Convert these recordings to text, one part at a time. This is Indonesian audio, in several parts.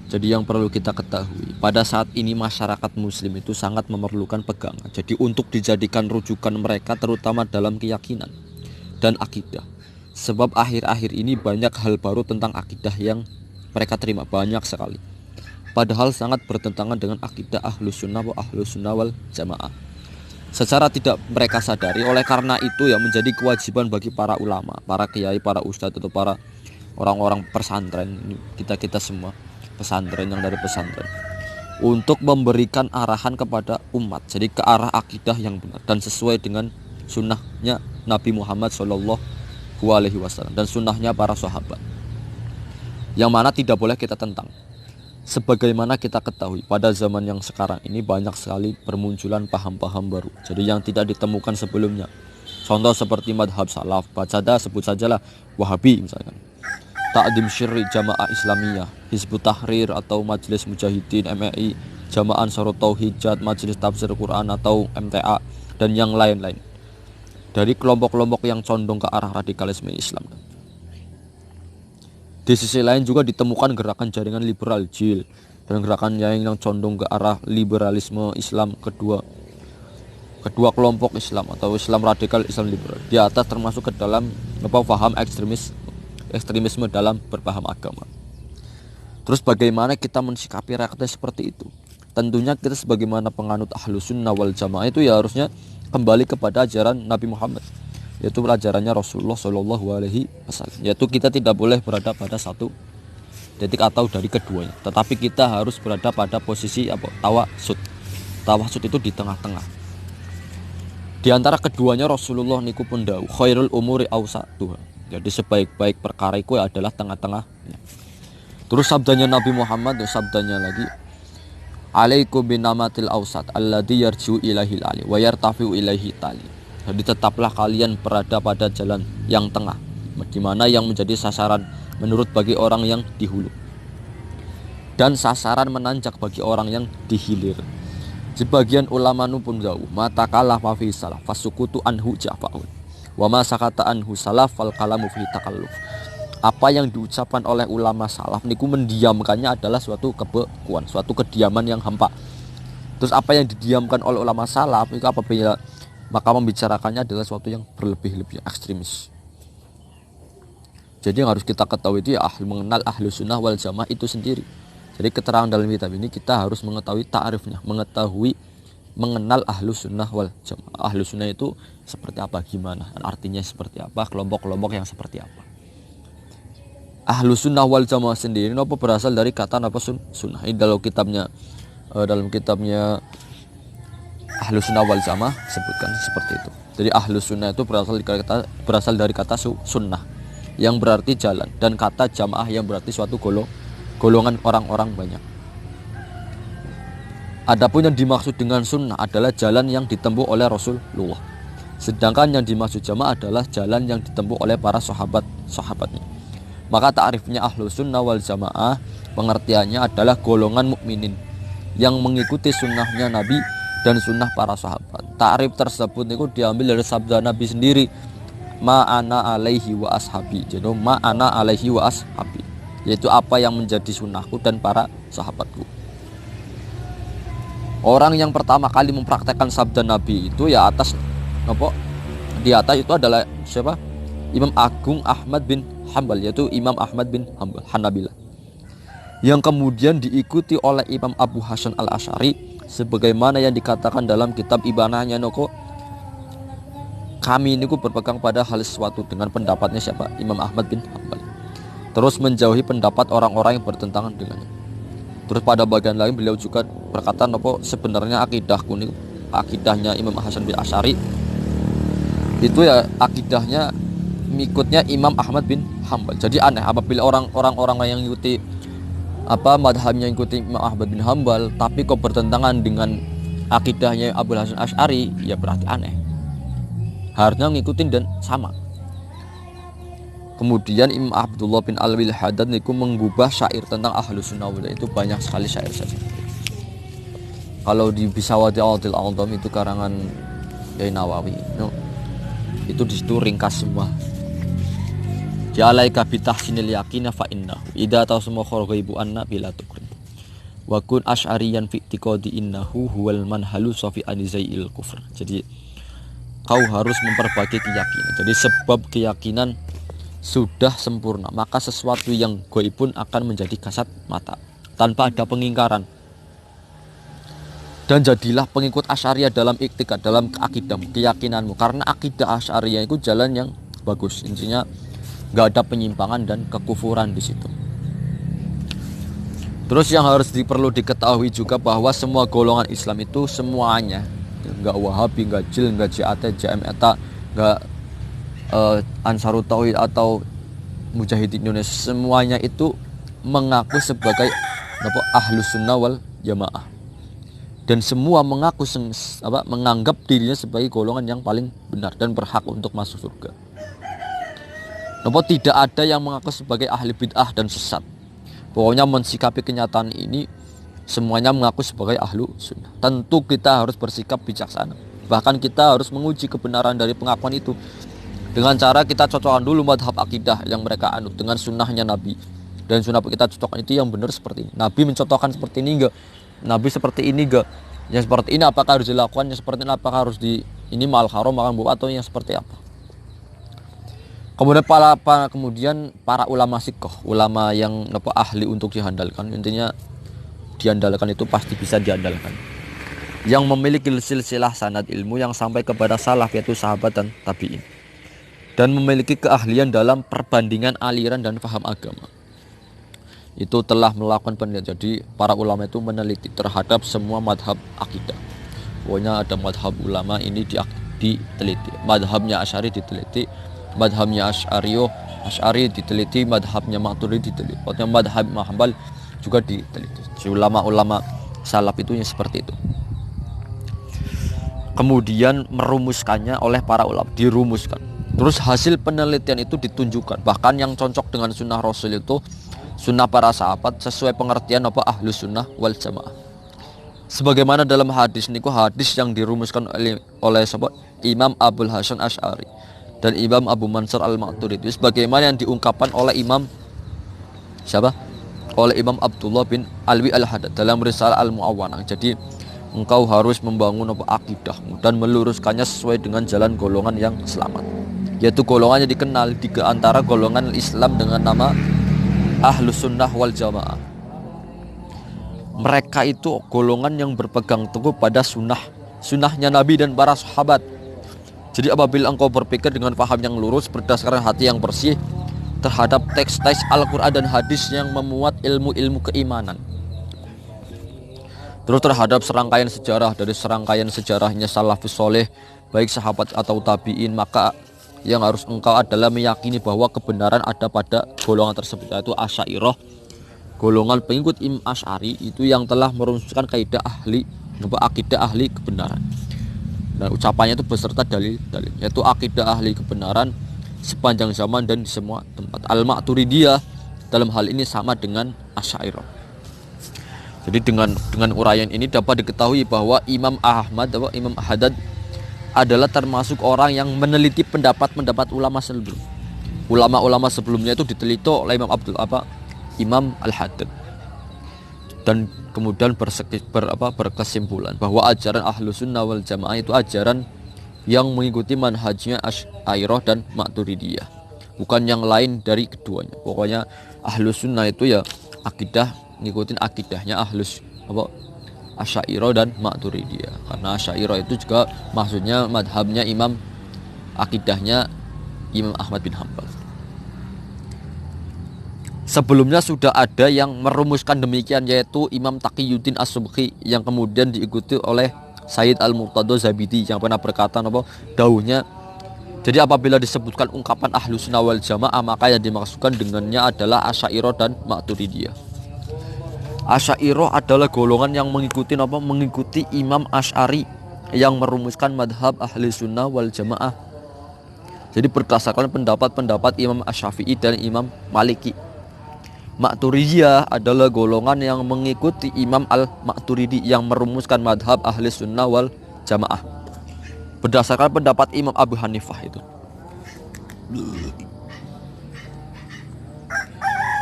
Jadi yang perlu kita ketahui, pada saat ini masyarakat muslim itu sangat memerlukan pegangan. Jadi untuk dijadikan rujukan mereka terutama dalam keyakinan dan akidah. Sebab akhir-akhir ini banyak hal baru tentang akidah yang mereka terima, banyak sekali. Padahal sangat bertentangan dengan akidah ahlus sunnah wal jamaah. Secara tidak mereka sadari, oleh karena itu ya menjadi kewajiban bagi para ulama, para kiai, para ustadz atau para orang-orang pesantren, kita semua pesantren yang dari pesantren, untuk memberikan arahan kepada umat, jadi ke arah akidah yang benar dan sesuai dengan sunnahnya Nabi Muhammad SAW dan sunnahnya para sahabat, yang mana tidak boleh kita tentang. Sebagaimana kita ketahui, pada zaman yang sekarang ini banyak sekali permunculan paham-paham baru, jadi yang tidak ditemukan sebelumnya. Contoh seperti madhab salaf, baca dah sebut sajalah Wahabi misalkan, Ta'dim Syirri Jamaah Islamiyah, Hizbut Tahrir atau Majelis Mujahidin MI, Jamaah Ansarut Tauhid, Majelis Tafsir Quran atau MTA, dan yang lain-lain. Dari kelompok-kelompok yang condong ke arah radikalisme Islam. Di sisi lain juga ditemukan gerakan jaringan liberal JIL dan gerakan yang condong ke arah liberalisme Islam kedua kelompok Islam atau Islam radikal, Islam liberal. Di atas termasuk ke dalam paham ekstremisme dalam berpaham agama. Terus bagaimana kita mensikapi realitas seperti itu? Tentunya kita sebagaimana penganut ahlus sunnah wal jamaah itu ya harusnya kembali kepada ajaran Nabi Muhammad, yaitu ajarannya Rasulullah SAW. Yaitu kita tidak boleh berada pada satu titik atau dari keduanya, tetapi kita harus berada pada posisi tawasud. Tawasud itu di tengah-tengah. Di antara keduanya Rasulullah niku pun dawuh, khairul umuri awsatuha. Jadi sebaik-baik perkara itu adalah tengah-tengahnya. Terus sabdanya Nabi Muhammad, sabdanya lagi, alaikum binamatil awsat alladhi yarji'u ilahil ali wa yartafi'u ilaihi tali. Jadi tetaplah kalian berada pada jalan yang tengah, di mana yang menjadi sasaran menurut bagi orang yang di hulu dan sasaran menanjak bagi orang yang di hilir. Sebagian ulama pun jauh, mata kalah fi salah fasukutu anhu jafa'un wa ma sakata anhu salaf fal kalamu fi takalluf. Apa yang diucapkan oleh ulama salaf niku mendiamkannya adalah suatu kebekuan, suatu kediaman yang hampa. Terus apa yang didiamkan oleh ulama salaf itu apabila maka membicarakannya adalah suatu yang berlebih-lebih ekstremis. Jadi yang harus kita ketahui itu ya mengenal ahlus sunnah wal jamaah itu sendiri. Jadi keterangan dalam kitab ini kita harus mengetahui ta'rifnya, mengenal ahlus sunnah wal jamaah. Ahlus sunnah itu seperti apa, gimana, artinya seperti apa, kelompok-kelompok yang seperti apa. Ahlus sunnah wal jamaah sendiri apa berasal dari kata sunnah. Ini dalam kitabnya Ahlus sunnah wal jamaah sebutkan seperti itu. Jadi ahlus sunnah itu berasal dari kata sunnah yang berarti jalan, dan kata jamaah yang berarti suatu golongan orang-orang banyak. Adapun yang dimaksud dengan sunnah adalah jalan yang ditempuh oleh Rasulullah. Sedangkan yang dimaksud jamaah adalah jalan yang ditempuh oleh para sahabatnya. Maka ta'rifnya ahlus sunnah wal jamaah pengertiannya adalah golongan mukminin yang mengikuti sunnahnya Nabi dan sunnah para sahabat. Ta'rif tersebut itu diambil dari sabda Nabi sendiri, ma'ana alaihi wa ashabi. Jadi ma'ana alaihi wa ashabi, yaitu apa yang menjadi sunnahku dan para sahabatku. Orang yang pertama kali mempraktekkan sabda Nabi itu ya di atas itu adalah siapa? Imam Agung Ahmad bin Hambal, yaitu Imam Ahmad bin Hambal Hanabilah, yang kemudian diikuti oleh Imam Abu Hasan al-Asy'ari sebagaimana yang dikatakan dalam kitab Ibanahnya kami ini berpegang pada hal sesuatu dengan pendapatnya siapa? Imam Ahmad bin Hambal, terus menjauhi pendapat orang-orang yang bertentangan dengannya. Terus pada bagian lain beliau juga berkata sebenarnya akidahnya Imam Hasan bin Asy'ari itu ya akidahnya mengikutnya Imam Ahmad bin Hambal. Jadi aneh apabila orang-orang yang mengikuti madhabnya ikuti Imam Ahmad bin Hambal tapi kok bertentangan dengan akidahnya Abu Hasan Asy'ari, ya berarti aneh. Harusnya ngikutin dan sama. Kemudian Imam Abdullah bin Alwi al-Haddad niku mengubah syair tentang ahlus sunnah wal, itu banyak sekali syair saja. Kalau di Bisawati Al-Adil Al-Adham itu karangan Yai Nawawi, itu di situ ringkas semua. Ja'alaika bitahsinil yaqina fa innahu idza tasmu khurghaibu anna bila tukrim. wa kun asy'ariyan fi i'tiqadi innahu huwal manhalu safi anizail kufr. Jadi kau harus memperbaiki keyakinan. Jadi sebab keyakinan sudah sempurna, maka sesuatu yang gaib pun akan menjadi kasat mata tanpa ada pengingkaran. Dan jadilah pengikut Asy'ariyah dalam iktikad, dalam akidah, keyakinanmu, karena akidah Asy'ariyah itu jalan yang bagus. Intinya nggak ada penyimpangan dan kekufuran di situ. Terus yang harus perlu diketahui juga bahwa semua golongan Islam itu semuanya, nggak Wahabi, nggak Jil, nggak JAT, JMETA, nggak Ansarut Tauhid atau Mujahidin Indonesia, semuanya itu mengaku sebagai Ahlus Sunnah wal Jamaah, dan semua menganggap dirinya sebagai golongan yang paling benar dan berhak untuk masuk surga. Tidak ada yang mengaku sebagai ahli bid'ah dan sesat. Pokoknya mensikapi kenyataan ini, semuanya mengaku sebagai ahlu sunnah. Tentu kita harus bersikap bijaksana. Bahkan kita harus menguji kebenaran dari pengakuan itu dengan cara kita cocokkan dulu madhab akidah yang mereka anut dengan sunnahnya Nabi. Dan sunnah kita cocokkan itu yang benar seperti ini. Nabi mencontohkan seperti ini enggak? Nabi seperti ini enggak? Yang seperti ini apakah harus dilakukan? Yang seperti ini apakah harus ini mal haram makan buah atau yang seperti apa? Kemudian para ulama sikoh, ulama yang ahli untuk diandalkan, intinya diandalkan itu pasti bisa diandalkan, yang memiliki silsilah sanad ilmu yang sampai kepada salaf, yaitu sahabat dan tabi'in, dan memiliki keahlian dalam perbandingan aliran dan paham agama, itu telah melakukan penelitian. Jadi para ulama itu meneliti terhadap semua madhab akidah. Pokoknya ada madhab ulama ini diteliti, madhabnya Asy'ari diteliti, madhabnya Asy'ari diteliti, madhabnya Maturidi diteliti, pokoknya madhab Hambal juga diteliti. Ulama-ulama salaf itu yang seperti itu. Kemudian merumuskannya oleh para ulama, dirumuskan. Terus hasil penelitian itu ditunjukkan. Bahkan yang cocok dengan sunnah Rasul itu sunnah para sahabat sesuai pengertian Ahlus Sunnah wal Jamaah. Sebagaimana dalam hadis niku, hadis yang dirumuskan oleh Imam Abul Hasan Asy'ari dan Imam Abu Mansur Al-Maturidi, sebagaimana yang diungkapkan oleh Imam oleh Imam Abdullah bin Alwi Al-Haddad dalam Risalah Al-Mu'awwanah. Jadi engkau harus membangun akidahmu dan meluruskannya sesuai dengan jalan golongan yang selamat, yaitu golongannya dikenal di antara golongan Islam dengan nama Ahlus Sunnah wal Jamaah. Mereka itu golongan yang berpegang teguh pada sunnahnya Nabi dan para sahabat. Jadi apabila engkau berpikir dengan paham yang lurus berdasarkan hati yang bersih terhadap teks-teks Al-Quran dan hadis yang memuat ilmu-ilmu keimanan, terus terhadap serangkaian sejarah dari serangkaian sejarahnya salafus soleh, baik sahabat atau tabi'in, maka yang harus engkau adalah meyakini bahwa kebenaran ada pada golongan tersebut, yaitu Asy'ariyah, golongan pengikut Imam Asy'ari itu yang telah merumuskan kaidah akidah ahli kebenaran. Dan ucapannya itu beserta dalil-dalil, yaitu akidah ahli kebenaran sepanjang zaman dan di semua tempat. Al-Maturidiyah dalam hal ini sama dengan Asy'ariyah. Jadi dengan uraian ini dapat diketahui bahwa Imam Haddad adalah termasuk orang yang meneliti pendapat-pendapat ulama sebelum. Ulama-ulama sebelumnya itu diteliti oleh Imam Al-Haddad, dan kemudian berkesimpulan bahwa ajaran Ahlus Sunnah wal Jamaah itu ajaran yang mengikuti manhajnya Asy'ariyah dan Maturidiyah, bukan yang lain dari keduanya. Pokoknya Ahlus Sunnah itu ya akidah, ngikutin akidahnya Asy'ariyah dan Maturidiyah, karena Asy'ariyah itu juga maksudnya madhabnya akidahnya Imam Ahmad bin Hanbal. Sebelumnya sudah ada yang merumuskan demikian, yaitu Imam Taqiyuddin As-Subki, yang kemudian diikuti oleh Sayyid Al-Muqtada Zabidi yang pernah berkata dauhnya. Jadi apabila disebutkan ungkapan Ahlus Sunnah wal Jamaah, maka yang dimaksudkan dengannya adalah Asy'ariyah dan Maturidiyah. Asy'ariyah adalah golongan yang mengikuti Imam Asy'ari yang merumuskan madhab Ahlus Sunnah wal Jamaah. Jadi berdasarkan pendapat-pendapat Imam Asy-Syafi'i dan Imam Maliki. Maturidiyah adalah golongan yang mengikuti Imam Al-Maturidi yang merumuskan madhab ahli sunnah wal jamaah berdasarkan pendapat Imam Abu Hanifah itu.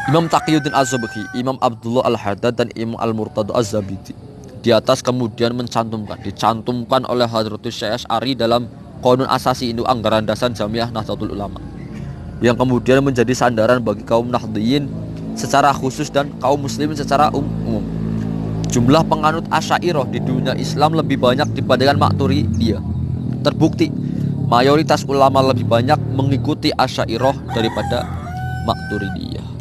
Imam Taqiyuddin Az-Subki, Imam Abdullah Al-Haddad dan Imam Al-Murtadha Az-Zabidi. Di atas kemudian dicantumkan oleh Hadratus Syekh Asy'ari dalam Qanun Asasi itu anggaran dasar Jamiah Nahdlatul Ulama, yang kemudian menjadi sandaran bagi kaum Nahdliyin secara khusus dan kaum muslimin secara umum. Jumlah penganut Asy'ariyah di dunia Islam lebih banyak dibandingkan Maturidiyah. Terbukti mayoritas ulama lebih banyak mengikuti Asy'ariyah daripada Maturidiyah.